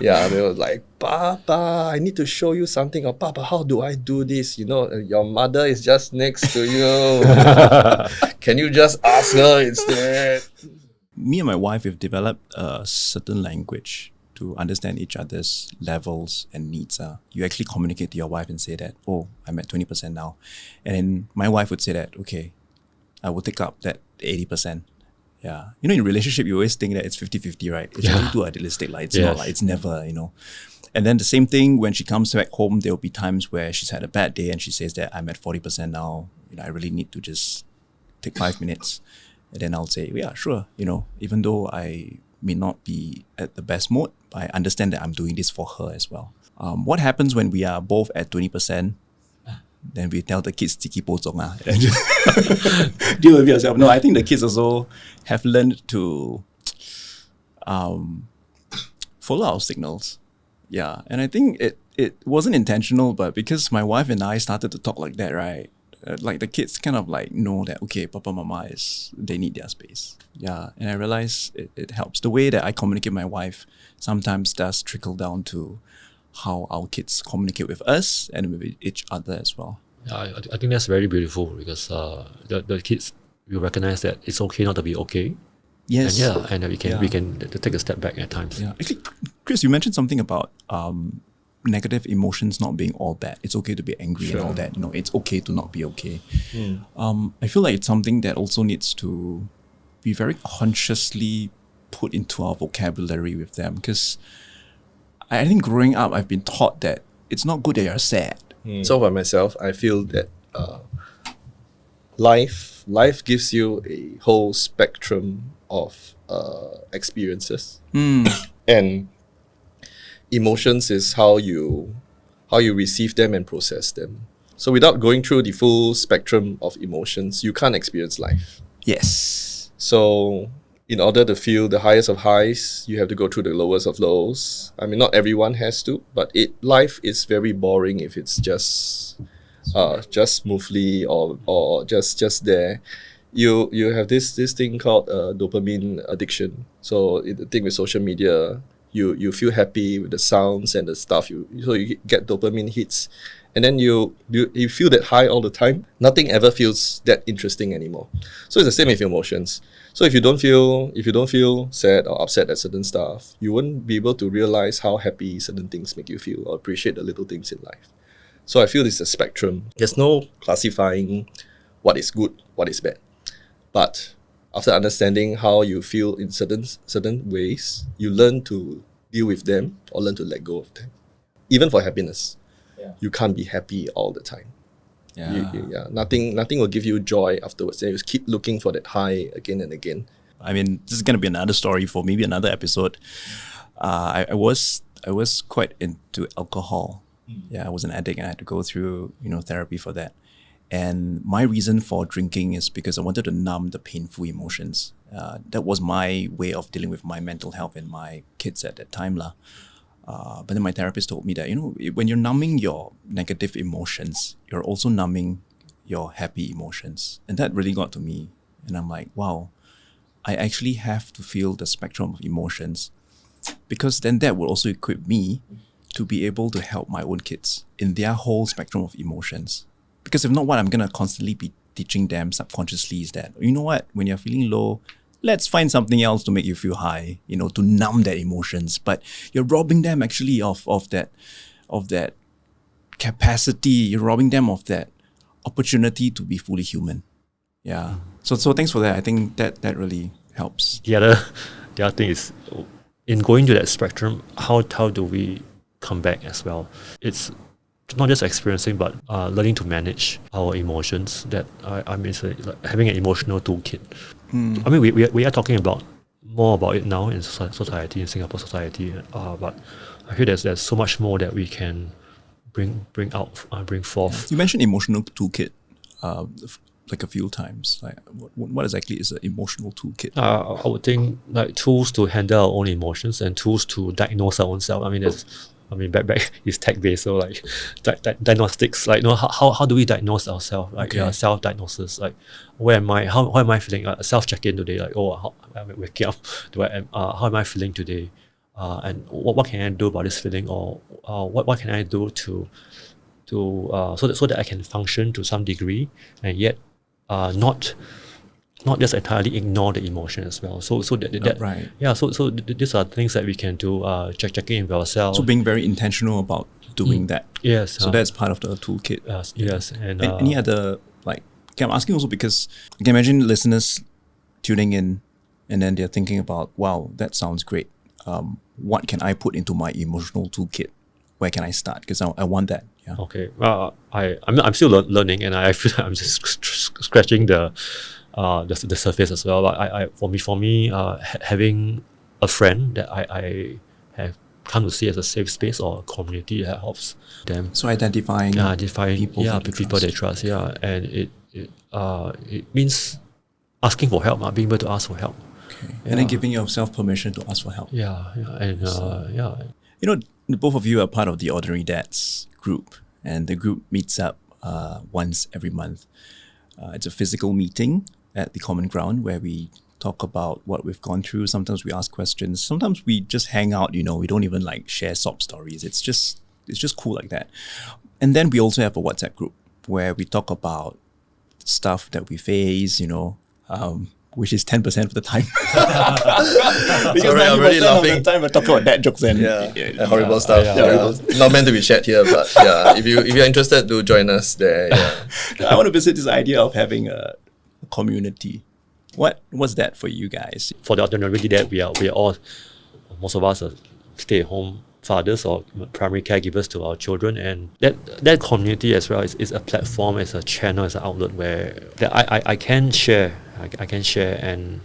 Yeah, they were like, Papa, I need to show you something. Or Papa, how do I do this? Your mother is just next to you. Can you just ask her instead? Me and my wife have developed a certain language to understand each other's levels and needs. You actually communicate to your wife and say that, oh, I'm at 20% now. And then my wife would say that, okay, I will take up that 80%. Yeah. In a relationship, you always think that it's 50-50, right? It's really too idealistic. Like, it's not like, it's never, And then the same thing, when she comes back home, there will be times where she's had a bad day and she says that I'm at 40% now. I really need to just take 5 minutes. And then I'll say, yeah, sure. Even though I may not be at the best mode, I understand that I'm doing this for her as well. What happens when we are both at 20%? Then we tell the kids, Tiki po zong and deal with yourself. No, I think the kids also have learned to follow our signals. Yeah, and I think it wasn't intentional, but because my wife and I started to talk like that, right? Like the kids kind of like know that, okay, Papa, Mama they need their space. Yeah, and I realize it helps. The way that I communicate with my wife sometimes does trickle down to how our kids communicate with us and with each other as well. I think that's very beautiful because the kids will recognize that it's okay not to be okay. Yes. And we can take a step back at times. Yeah. Actually, Kris, you mentioned something about negative emotions not being all bad. It's okay to be angry and all that. It's okay to not be okay. I feel like it's something that also needs to be very consciously put into our vocabulary with them, because I think growing up, I've been taught that it's not good that you're sad. So for myself, I feel that life gives you a whole spectrum of experiences, and emotions is how you receive them and process them. So without going through the full spectrum of emotions, you can't experience life. Yes. So in order to feel the highest of highs, you have to go through the lowest of lows. I mean, not everyone has to, but life is very boring if it's just smoothly or just there. You have this thing called dopamine addiction. So the thing with social media, you feel happy with the sounds and the stuff. So you get dopamine hits, and then you feel that high all the time. Nothing ever feels that interesting anymore. So it's the same with emotions. So if you don't feel sad or upset at certain stuff, you won't be able to realize how happy certain things make you feel or appreciate the little things in life. So I feel it's a spectrum. There's no classifying what is good, what is bad. But after understanding how you feel in certain ways, you learn to deal with them or learn to let go of them. Even for happiness, you can't be happy all the time. Nothing will give you joy afterwards. You just keep looking for that high again and again. I mean, this is going to be another story for maybe another episode. I was quite into alcohol. Yeah, I was an addict and I had to go through therapy for that. And my reason for drinking is because I wanted to numb the painful emotions. That was my way of dealing with my mental health and my kids at that time. But then my therapist told me that, when you're numbing your negative emotions, you're also numbing your happy emotions. And that really got to me. And I'm like, wow, I actually have to feel the spectrum of emotions, because then that will also equip me to be able to help my own kids in their whole spectrum of emotions. Because if not, what I'm going to constantly be teaching them subconsciously is that, you know what, when you're feeling low, let's find something else to make you feel high, to numb their emotions. But you're robbing them actually of that capacity. You're robbing them of that opportunity to be fully human. Yeah. So thanks for that. I think that really helps. The other thing is, in going to that spectrum, how do we come back as well? It's not just experiencing, but learning to manage our emotions. That I mean, it's like having an emotional toolkit. I mean, we are talking more about it now in society, in Singapore society. But I feel there's so much more that we can bring forth. You mentioned emotional toolkit like a few times. Like, what exactly is an emotional toolkit? I would think like tools to handle our own emotions and tools to diagnose our own self. I mean, back is tech based, so like diagnostics. Like, how do we diagnose ourselves? Like, self diagnosis. Like, where am I? How am I feeling? Self check in today. Like, how am I waking up? How am I feeling today? And what can I do about this feeling? Or what can I do to so that I can function to some degree and yet not just entirely ignore the emotion as well. So that right. Yeah. So these are things that we can do. Checking in with ourselves. So being very intentional about doing that. Yes. So that's part of the toolkit. Yes. And any other, like, okay, I'm asking also because you can imagine listeners tuning in and then they're thinking about, wow, that sounds great. What can I put into my emotional toolkit? Where can I start? Because I want that. Yeah. Okay. I'm still learning, and I feel I'm just scratching the surface as well. But for me, having a friend that I have come to see as a safe space or a community that helps them. So identifying people, people they trust. Yeah, and it means asking for help, being able to ask for help. Okay. And then giving yourself permission to ask for help. Yeah, and You know, both of you are part of the Ordinary Dads group, and the group meets up once every month. It's a physical meeting at the Common Ground where we talk about what we've gone through. Sometimes we ask questions. Sometimes we just hang out. We don't even like share sob stories. It's just cool like that. And then we also have a WhatsApp group where we talk about stuff that we face. Which is 10% of the time. Because Sorry, I'm really laughing. Of the time I talk about dad jokes and horrible stuff. Not meant to be shared here, but if you're interested, do join us there. Yeah. I want to visit this idea of having a community. What's that for you guys? For the Ordinary Dad, we are all, most of us are stay-at-home fathers or primary caregivers to our children, and that community as well is a platform, is a channel, is an outlet where that I can share. I can share, and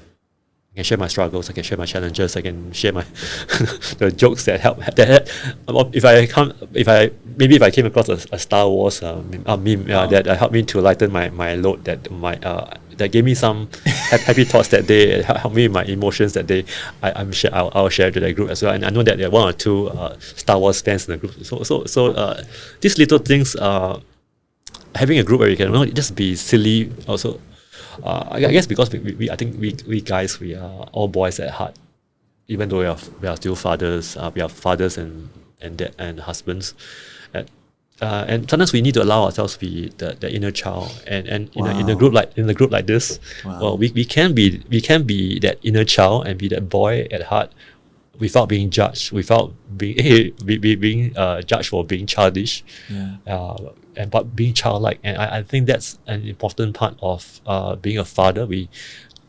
I can share my struggles. I can share my challenges. I can share my the jokes that help. If I came across a Star Wars meme that helped me to lighten my load, that gave me some happy thoughts that day, helped me with my emotions that day, I'll share it to the group as well. And I know that there are one or two Star Wars fans in the group. So these little things, having a group where you can not just be silly also. I guess because I think we guys, we are all boys at heart, even though we are still fathers. We are fathers and husbands, and sometimes we need to allow ourselves to be the inner child. And in a group like this, well, we can be that inner child and be that boy at heart, without being judged, without being judged for being childish, but being childlike. And I think that's an important part of being a father.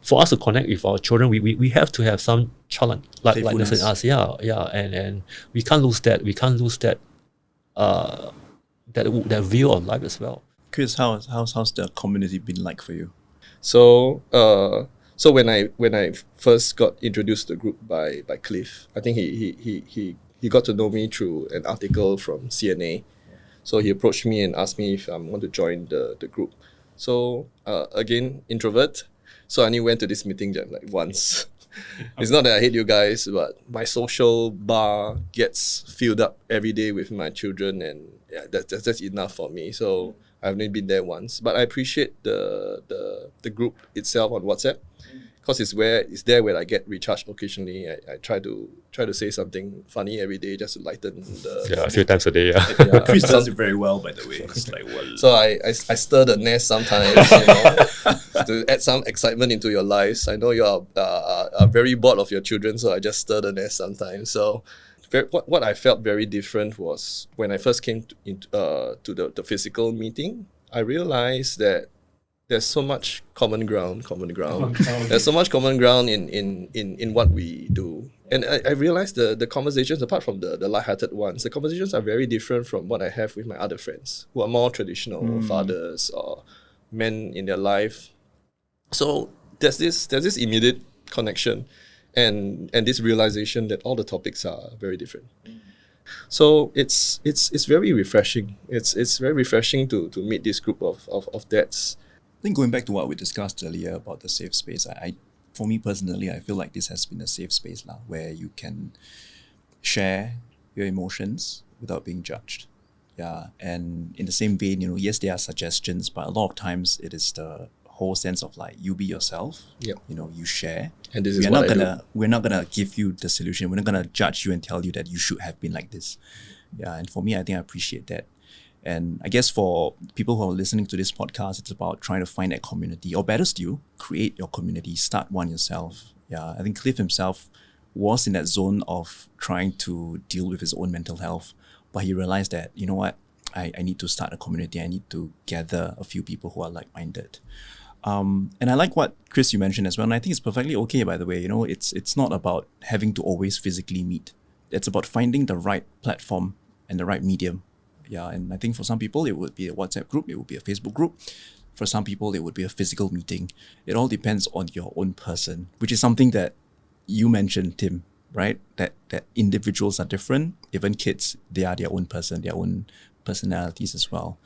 For us to connect with our children, we have to have some childlikeness in us. And we can't lose that. We can't lose that that view of life as well. Kris, how's the community been like for you? So when I first got introduced to the group by Cliff, I think he got to know me through an article from CNA. So he approached me and asked me if I want to join the group. So again, introvert. So I only went to this meeting just like once. It's not that I hate you guys, but my social bar gets filled up every day with my children, and that's enough for me. So I've only been there once, but I appreciate the group itself on WhatsApp, because it's there where I get recharged occasionally. I try to say something funny every day just to lighten a few times a day. Kris does it very well, by the way. It's like, well. So I stir the nest sometimes, to add some excitement into your lives. I know you are very bored of your children, so I just stir the nest sometimes. So what I felt very different was when I first came to the physical meeting. I realized that there's so much common ground. There's so much common ground in what we do. And I realized the conversations, apart from the lighthearted ones, the conversations are very different from what I have with my other friends who are more traditional fathers or men in their life. So there's this immediate connection and this realization that all the topics are very different. So it's very refreshing. It's very refreshing to meet this group of dads. I think going back to what we discussed earlier about the safe space, for me personally, I feel like this has been a safe space now where you can share your emotions without being judged. Yeah, and in the same vein, yes, there are suggestions, but a lot of times it is the whole sense of like, you be yourself. Yep. You share. And this is what I do. We're not gonna give you the solution. We're not gonna judge you and tell you that you should have been like this. Yeah, and for me, I think I appreciate that. And I guess for people who are listening to this podcast, it's about trying to find that community, or better still, create your community, start one yourself. Yeah, I think Cliff himself was in that zone of trying to deal with his own mental health, but he realized that, you know what, I need to start a community. I need to gather a few people who are like-minded. And I like what, Kris, you mentioned as well, and I think it's perfectly okay, by the way. It's not about having to always physically meet. It's about finding the right platform and the right medium. Yeah, and I think for some people, it would be a WhatsApp group, it would be a Facebook group. For some people, it would be a physical meeting. It all depends on your own person, which is something that you mentioned, Tim, right? That individuals are different. Even kids, they are their own person, their own personalities as well.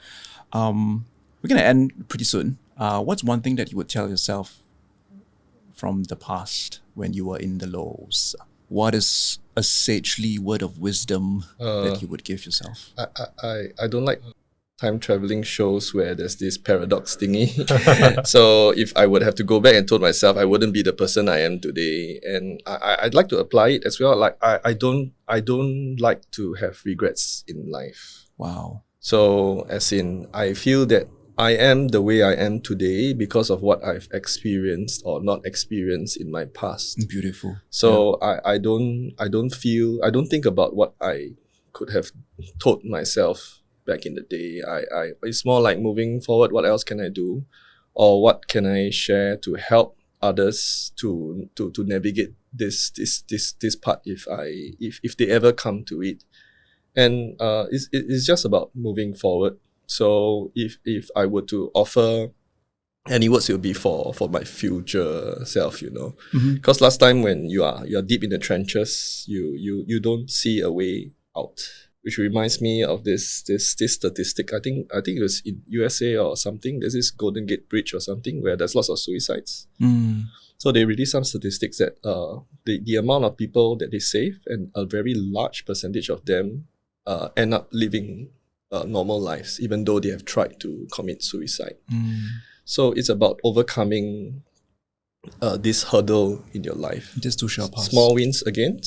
We're going to end pretty soon. What's one thing that you would tell yourself from the past when you were in the lows? What is a sagely word of wisdom that you would give yourself? I don't like time traveling shows where there's this paradox thingy. So if I would have to go back and told myself, I wouldn't be the person I am today. And I'd like to apply it as well. Like I don't like to have regrets in life. Wow. So as in, I feel that I am the way I am today because of what I've experienced or not experienced in my past. Beautiful. So yeah. I don't think about what I could have told myself back in the day. It's more like moving forward, what else can I do? Or what can I share to help others to navigate this part if they ever come to it. And it's just about moving forward. So if I were to offer any words, it would be for my future self, Because last time when you're deep in the trenches, you don't see a way out. Which reminds me of this statistic. I think it was in USA or something. There's this Golden Gate Bridge or something where there's lots of suicides. So they released some statistics that the amount of people that they save, and a very large percentage of them end up living normal lives, even though they have tried to commit suicide. So it's about overcoming this hurdle in your life. This too shall pass. Small wins again.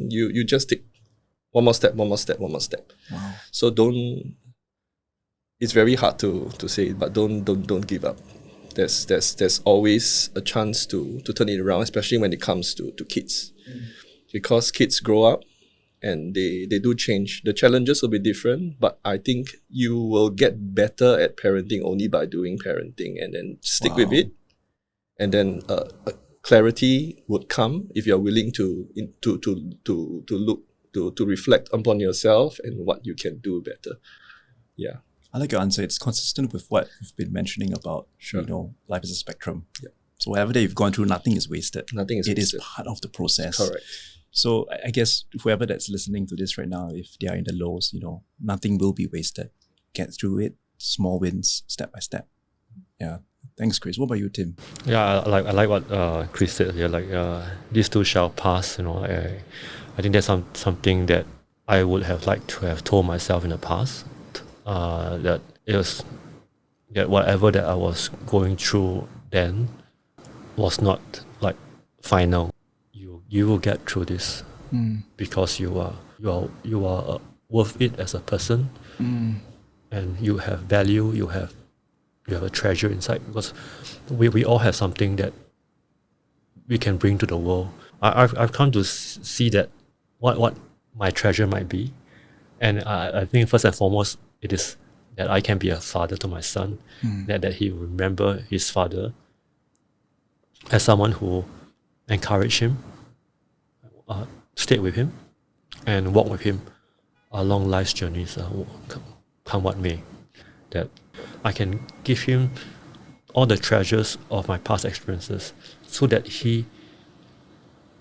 You just take one more step. Wow. So it's very hard to say it, but don't give up. There's always a chance to turn it around, especially when it comes to kids. Because kids grow up and they do change. The challenges will be different, but I think you will get better at parenting only by doing parenting, and then stick with it. And then clarity would come if you're willing to look to reflect upon yourself and what you can do better. Yeah. I like your answer. It's consistent with what you've been mentioning about, Sure. Life is a spectrum. Yeah. So whatever that you've gone through, nothing is wasted. It is part of the process. Correct. So I guess whoever that's listening to this right now, if they are in the lows, nothing will be wasted. Get through it. Small wins, step by step. Yeah. Thanks, Kris. What about you, Tim? Yeah, I like what Kris said here. Like these two shall pass. I think that's something that I would have liked to have told myself in the past. That it was that whatever that I was going through then was not like final. You will get through this because you are worth it as a person, and you have value. You have a treasure inside, because we all have something that we can bring to the world. I've come to see that what my treasure might be, and I think first and foremost it is that I can be a father to my son, that he will remember his father as someone who encouraged him, stayed with him, and walked with him along life's journeys, come what may. That I can give him all the treasures of my past experiences so that he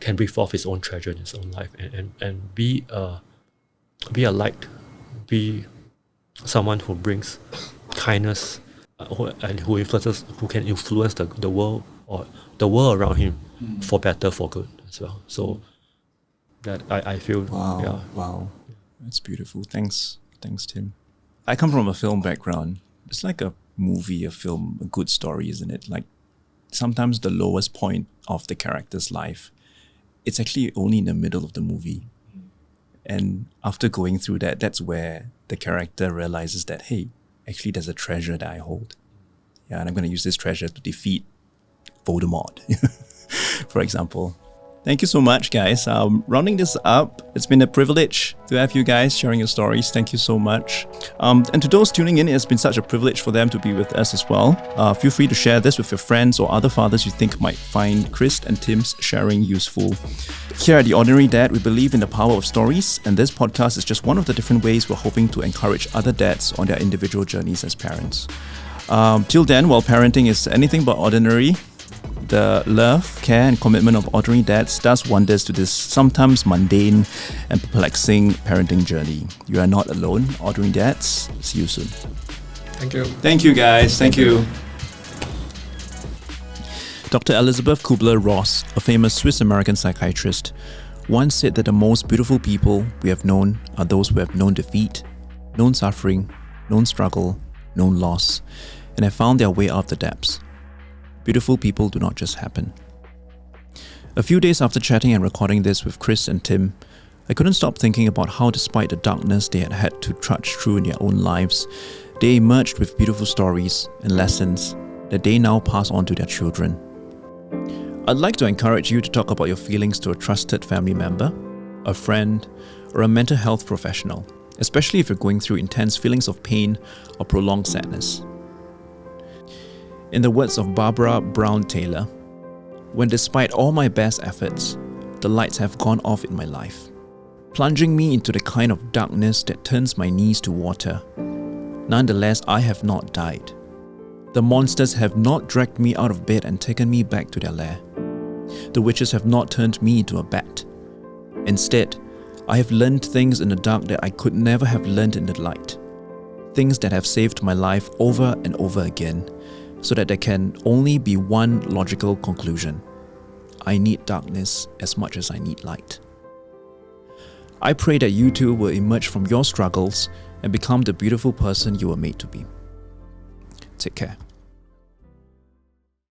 can breathe forth his own treasure in his own life and be a light, be someone who brings kindness, who can influence the world or the world around him for better, for good as well. So that I feel, Wow, that's beautiful. Thanks, Tim. I come from a film background. It's like a movie, a film, a good story, isn't it? Like sometimes the lowest point of the character's life, it's actually only in the middle of the movie. And after going through that, that's where the character realizes that, hey, actually there's a treasure that I hold. Yeah, and I'm going to use this treasure to defeat Voldemort, for example. Thank you so much, guys. Rounding this up, it's been a privilege to have you guys sharing your stories. Thank you so much. And to those tuning in, it's been such a privilege for them to be with us as well. Feel free to share this with your friends or other fathers you think might find Kris and Tim's sharing useful. Here at The Ordinary Dad, we believe in the power of stories, and this podcast is just one of the different ways we're hoping to encourage other dads on their individual journeys as parents. Till then, while parenting is anything but ordinary, the love, care, and commitment of ordinary dads does wonders to this sometimes mundane and perplexing parenting journey. You are not alone, ordinary dads. See you soon. Thank you. Thank you, guys. Thank you. Dr. Elizabeth Kubler-Ross, a famous Swiss-American psychiatrist, once said that the most beautiful people we have known are those who have known defeat, known suffering, known struggle, known loss, and have found their way out of the depths. Beautiful people do not just happen. A few days after chatting and recording this with Kris and Tim, I couldn't stop thinking about how, despite the darkness they had had to trudge through in their own lives, they emerged with beautiful stories and lessons that they now pass on to their children. I'd like to encourage you to talk about your feelings to a trusted family member, a friend, or a mental health professional, especially if you're going through intense feelings of pain or prolonged sadness. In the words of Barbara Brown Taylor, when despite all my best efforts, the lights have gone off in my life, plunging me into the kind of darkness that turns my knees to water, nonetheless I have not died. The monsters have not dragged me out of bed and taken me back to their lair. The witches have not turned me into a bat. Instead, I have learned things in the dark that I could never have learned in the light. Things that have saved my life over and over again, so that there can only be one logical conclusion. I need darkness as much as I need light. I pray that you too will emerge from your struggles and become the beautiful person you were made to be. Take care.